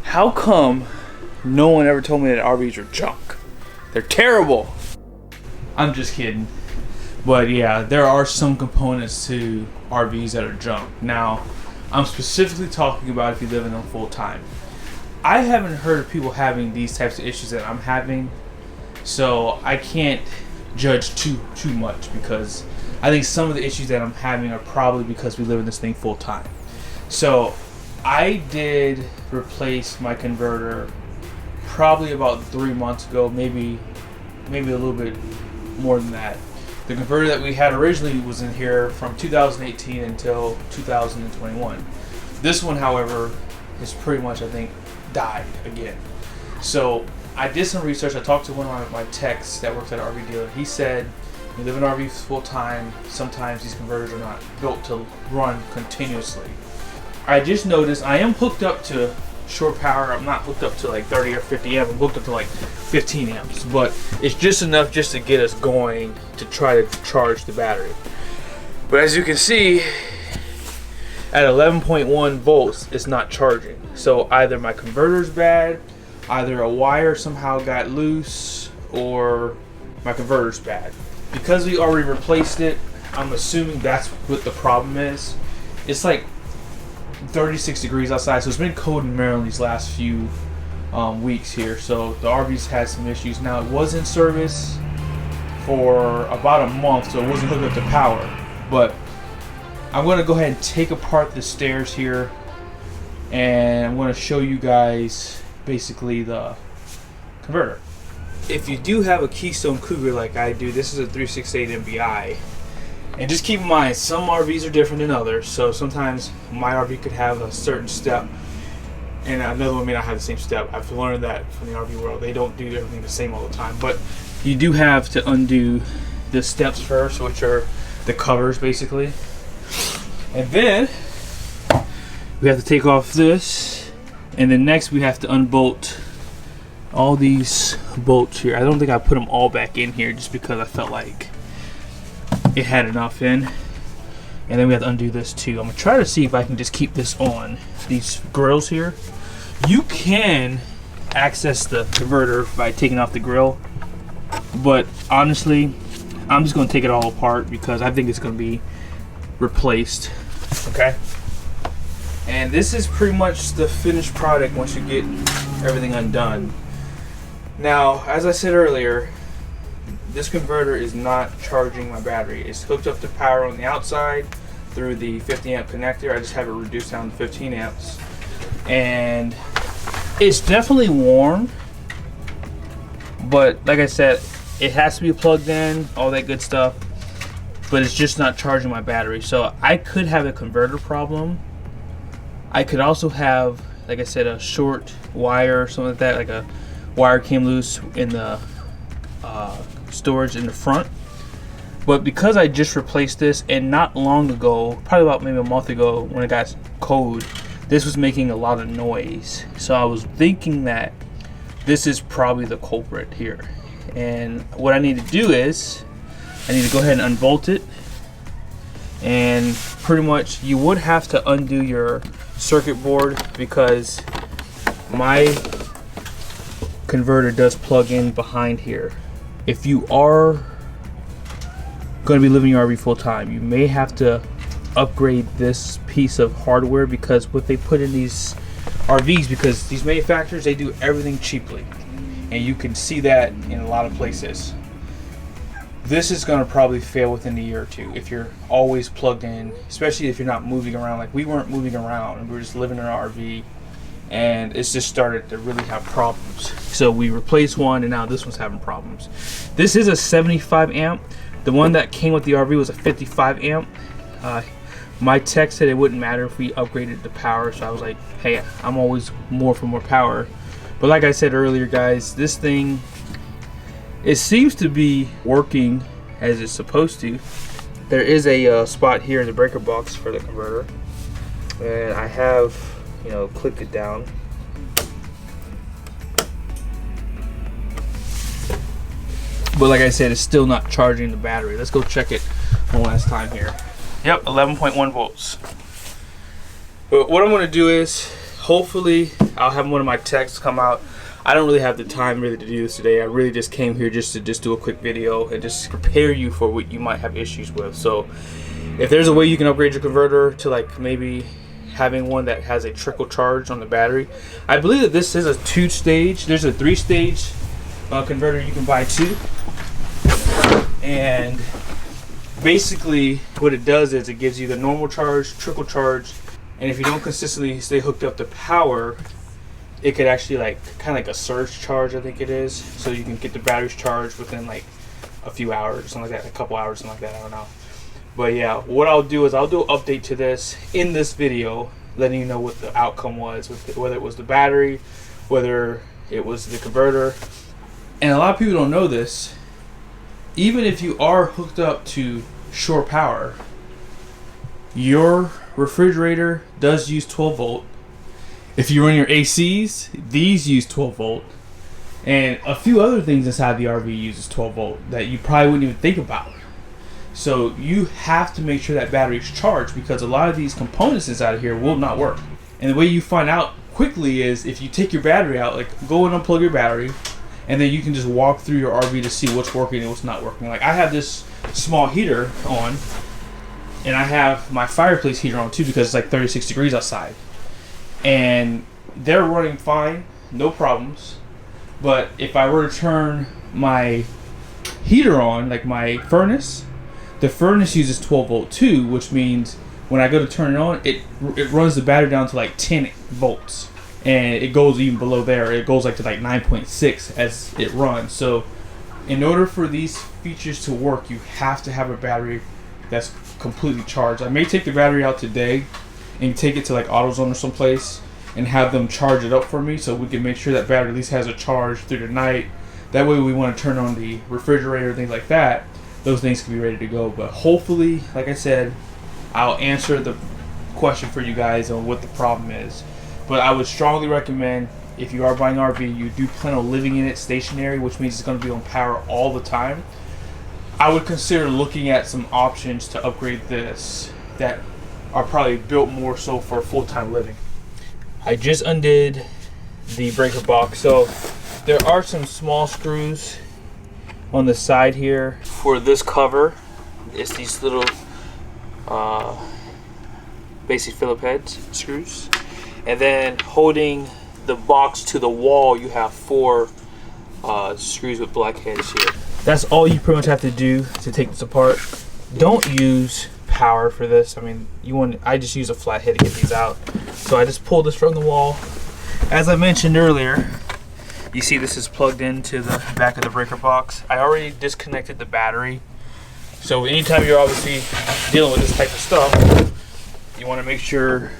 How come no one ever told me that RVs are junk? They're terrible. I'm just kidding. But yeah, there are some components to RVs that are junk. Now, I'm specifically talking about if you live in them full time. I haven't heard of people having these types of issues that I'm having, so I can't judge too much, because I think some of the issues that I'm having are probably because we live in this thing full time. So I did replace my converter probably about 3 months ago, maybe a little bit more than that. The converter that we had originally was in here from 2018 until 2021. This one, however, is pretty much, I think, died again. So I did some research. I talked to one of my techs that works at an RV dealer. He said, you live in RVs full time, sometimes these converters are not built to run continuously. I just noticed I am hooked up to shore power. I'm not hooked up to like 30 or 50 amps. I'm hooked up to like 15 amps, but it's just enough just to get us going to try to charge the battery. But as you can see, at 11.1 volts, it's not charging. So either my converter's bad, either a wire somehow got loose, or my converter's bad. Because we already replaced it, I'm assuming that's what the problem is. It's like 36 degrees outside, so it's been cold in Maryland these last few weeks here. So the RV's had some issues. Now, it was in service for about a month, so it wasn't hooked up to power. But I'm going to go ahead and take apart the stairs here, and I'm going to show you guys basically the converter. If you do have a Keystone Cougar like I do, this is a 368 MBI. And just keep in mind, some RVs are different than others. So sometimes my RV could have a certain step and another one may not have the same step. I've learned that from the RV world. They don't do everything the same all the time. But you do have to undo the steps first, which are the covers basically. And then we have to take off this. And then next we have to unbolt all these bolts here. I don't think I put them all back in here just because I felt like it had enough in. And then we have to undo this too. I'm gonna try to see if I can just keep this on. These grills here, you can access the converter by taking off the grill, but honestly I'm just gonna take it all apart because I think it's gonna be replaced. Okay, and this is pretty much the finished product once you get everything undone. Now, as I said earlier, this converter is not charging my battery. It's hooked up to power on the outside through the 50 amp connector. I just have it reduced down to 15 amps. And it's definitely warm, but like I said, it has to be plugged in, all that good stuff, but it's just not charging my battery. So I could have a converter problem. I could also have, like I said, a short wire or something like that, like a wire came loose in the storage in the front. But because I just replaced this, and not long ago, probably about maybe a month ago when it got cold, this was making a lot of noise. So I was thinking that this is probably the culprit here. And what I need to do is I need to go ahead and unbolt it, and pretty much you would have to undo your circuit board because my converter does plug in behind here. If you are going to be living your RV full time, you may have to upgrade this piece of hardware, because what they put in these RVs, because these manufacturers, they do everything cheaply, and you can see that in a lot of places. This is going to probably fail within a year or two if you're always plugged in, especially if you're not moving around. Like we weren't moving around, we were just living in our RV, and it's just started to really have problems. So we replaced one, and now this one's having problems. This is a 75 amp. The one that came with the RV was a 55 amp. My tech said it wouldn't matter if we upgraded the power, so I was like, hey, I'm always more for more power. But like I said earlier, guys, this thing, it seems to be working as it's supposed to. There is a spot here in the breaker box for the converter, and I have, you know, clipped it down. But like I said, it's still not charging the battery. Let's go check it one last time here. Yep, 11.1 volts. But what I'm going to do is, hopefully I'll have one of my techs come out. I don't really have the time really to do this today. I really just came here just to do a quick video and just prepare you for what you might have issues with. So if there's a way you can upgrade your converter to like maybe having one that has a trickle charge on the battery. I believe that this is a 2-stage. There's a 3-stage converter you can buy too. And basically what it does is it gives you the normal charge, trickle charge, and if you don't consistently stay hooked up to power, it could actually like kind of like a surge charge, I think it is. So you can get the batteries charged within like a few hours or something like that, a couple hours, something like that, I don't know. But yeah, what I'll do is I'll do an update to this in this video, letting you know what the outcome was, whether it was the battery, whether it was the converter. And a lot of people don't know this. Even if you are hooked up to shore power, your refrigerator does use 12 volt. If you run your ACs, these use 12 volt. And a few other things inside the RV uses 12 volt that you probably wouldn't even think about. So you have to make sure that battery's charged, because a lot of these components inside of here will not work. And the way you find out quickly is if you take your battery out, like go and unplug your battery, and then you can just walk through your RV to see what's working and what's not working. Like I have this small heater on, and I have my fireplace heater on too because it's like 36 degrees outside. And they're running fine, no problems. But if I were to turn my heater on, like my furnace, the furnace uses 12 volt too, which means when I go to turn it on, it runs the battery down to like 10 volts. And it goes even below there. It goes like to like 9.6 as it runs. So in order for these features to work, you have to have a battery that's completely charged. I may take the battery out today and take it to like AutoZone or someplace and have them charge it up for me so we can make sure that battery at least has a charge through the night. That way we want to turn on the refrigerator, things like that, those things can be ready to go. But hopefully, like I said, I'll answer the question for you guys on what the problem is. But I would strongly recommend, if you are buying an RV, you do plan on living in it stationary, which means it's going to be on power all the time, I would consider looking at some options to upgrade this that are probably built more so for full-time living. I just undid the breaker box. So there are some small screws on the side here for this cover. It's these little basic Phillip heads screws. And then holding the box to the wall, you have 4 screws with black heads here. That's all you pretty much have to do to take this apart. Don't use power for this. I mean, I just use a flat head to get these out. So I just pulled this from the wall. As I mentioned earlier, you see this is plugged into the back of the breaker box. I already disconnected the battery. So anytime you're obviously dealing with this type of stuff, you want to make sure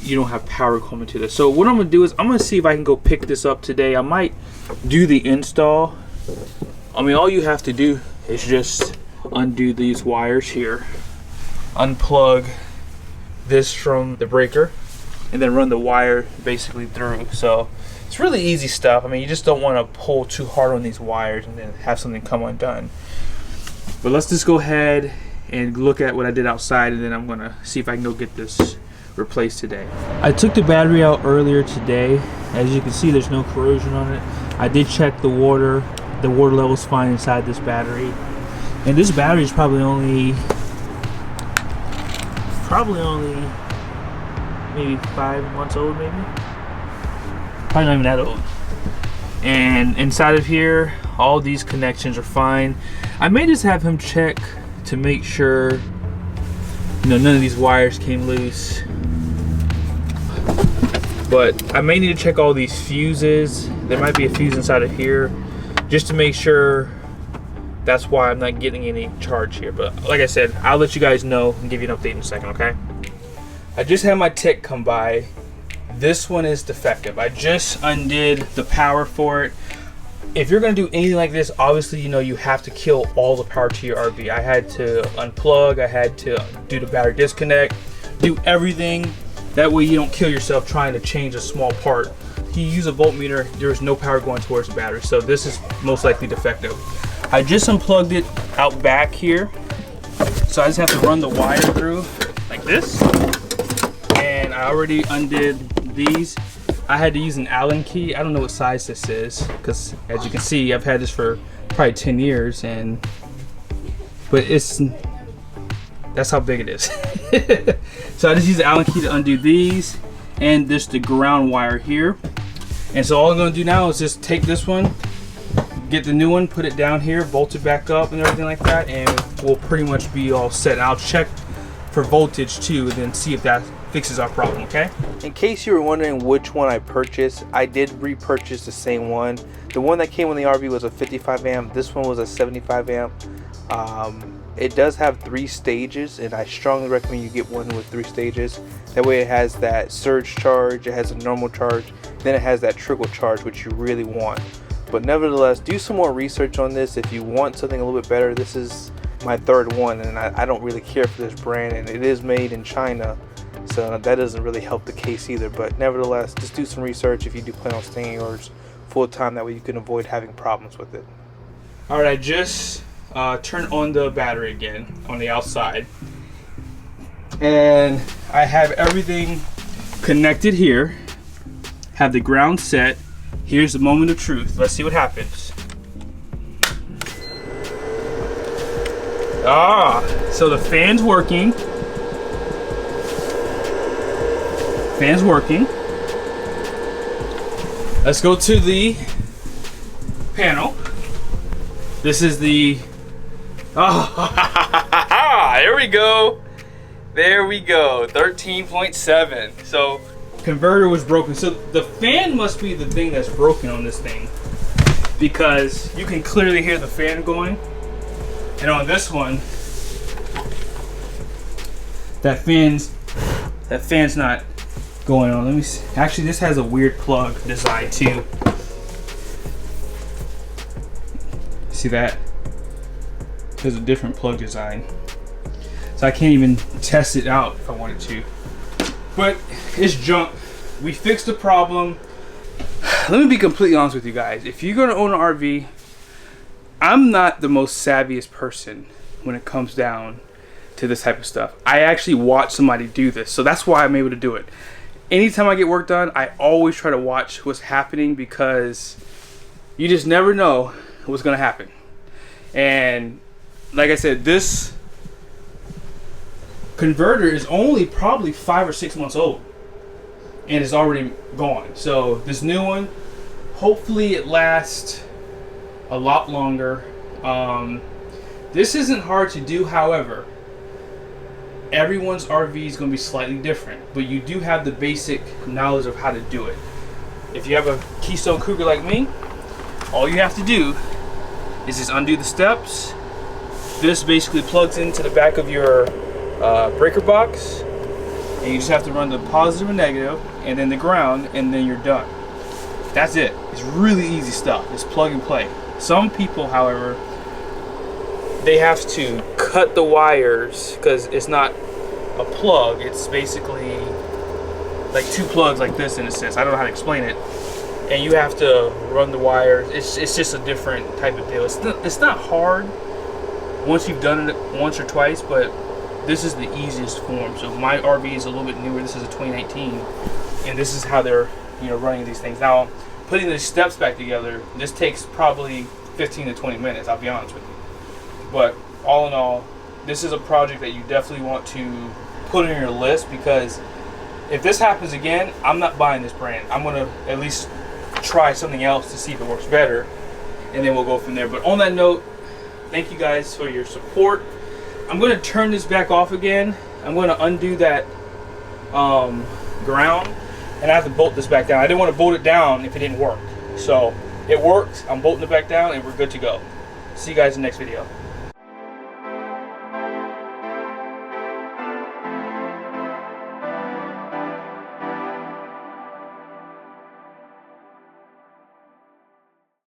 you don't have power coming to this. So what I'm gonna do is I'm gonna see if I can go pick this up today. I might do the install. I mean, all you have to do is just undo these wires here, unplug this from the breaker, and then run the wire basically through. So it's really easy stuff. I mean, you just don't want to pull too hard on these wires and then have something come undone. But let's just go ahead and look at what I did outside, and then I'm gonna see if I can go get this replaced today. I took the battery out earlier today. As you can see, there's no corrosion on it. I did check the water. The water level's fine inside this battery. And this battery is probably only maybe 5 months old, maybe. Probably not even that old. And inside of here, all these connections are fine. I may just have him check to make sure, you know, none of these wires came loose. But I may need to check all these fuses. There might be a fuse inside of here, just to make sure. That's why I'm not getting any charge here. But like I said, I'll let you guys know and give you an update in a second, okay? I just had my tech come by. This one is defective. I just undid the power for it. If you're gonna do anything like this, obviously, you know, you have to kill all the power to your RV. I had to unplug, I had to do the battery disconnect, do everything. That way you don't kill yourself trying to change a small part. If you use a voltmeter, there's no power going towards the battery. So this is most likely defective. I just unplugged it out back here. So I just have to run the wire through like this. And I already undid these, I had to use an Allen key. I don't know what size this is, because as you can see, I've had this for probably 10 years, but that's how big it is. So I just use the Allen key to undo these, and just the ground wire here. And so all I'm gonna do now is just take this one, get the new one, put it down here, bolt it back up and everything like that, and we'll pretty much be all set. I'll check for voltage too, and then see if that fixes our problem, okay? In case you were wondering which one I purchased, I did repurchase the same one. The one that came in the RV was a 55 amp. This one was a 75 amp. It does have 3 stages, and I strongly recommend you get one with 3 stages. That way it has that surge charge, it has a normal charge, then it has that trickle charge, which you really want. But nevertheless, do some more research on this. If you want something a little bit better, this is my 3rd one, and I don't really care for this brand, and it is made in China, so that doesn't really help the case either. But nevertheless, just do some research if you do plan on staying yours full time. That way you can avoid having problems with it. All right, I just turned on the battery again on the outside, and I have everything connected here, have the ground set. Here's the moment of truth. Let's see what happens. So the fan's working. Fan's working. Let's go to the panel. This is the, there we go. There we go, 13.7. So converter was broken. So the fan must be the thing that's broken on this thing, because you can clearly hear the fan going. And on this one, that fan's not going on. Let me see. Actually, this has a weird plug design too. See that? There's a different plug design. So I can't even test it out if I wanted to. But it's junk. We fixed the problem. Let me be completely honest with you guys. If you're gonna own an RV, I'm not the most savviest person when it comes down to this type of stuff. I actually watch somebody do this, so that's why I'm able to do it. Anytime I get work done, I always try to watch what's happening, because you just never know what's gonna happen. And like I said, this converter is only probably 5 or 6 months old, and it's already gone. So this new one, hopefully it lasts a lot longer. This isn't hard to do, however, everyone's RV is going to be slightly different, but you do have the basic knowledge of how to do it. If you have a Keystone Cougar like me, all you have to do is just undo the steps. This basically plugs into the back of your breaker box, and you just have to run the positive and negative, and then the ground, and then you're done. That's it. It's really easy stuff. It's plug and play. Some people, however, they have to cut the wires, because it's not a plug. It's basically like 2 plugs like this in a sense. I don't know how to explain it. And you have to run the wires. It's just a different type of deal. It's not hard once you've done it once or twice, but this is the easiest form. So my RV is a little bit newer. This is a 2019, and this is how they're running these things. Now, putting the steps back together, this takes probably 15 to 20 minutes, I'll be honest with you. But all in all, this is a project that you definitely want to put on your list, because if this happens again, I'm not buying this brand. I'm going to at least try something else to see if it works better, and then we'll go from there. But on that note, thank you guys for your support. I'm going to turn this back off again. I'm going to undo that ground, and I have to bolt this back down. I didn't want to bolt it down if it didn't work. So it works. I'm bolting it back down, and we're good to go. See you guys in the next video.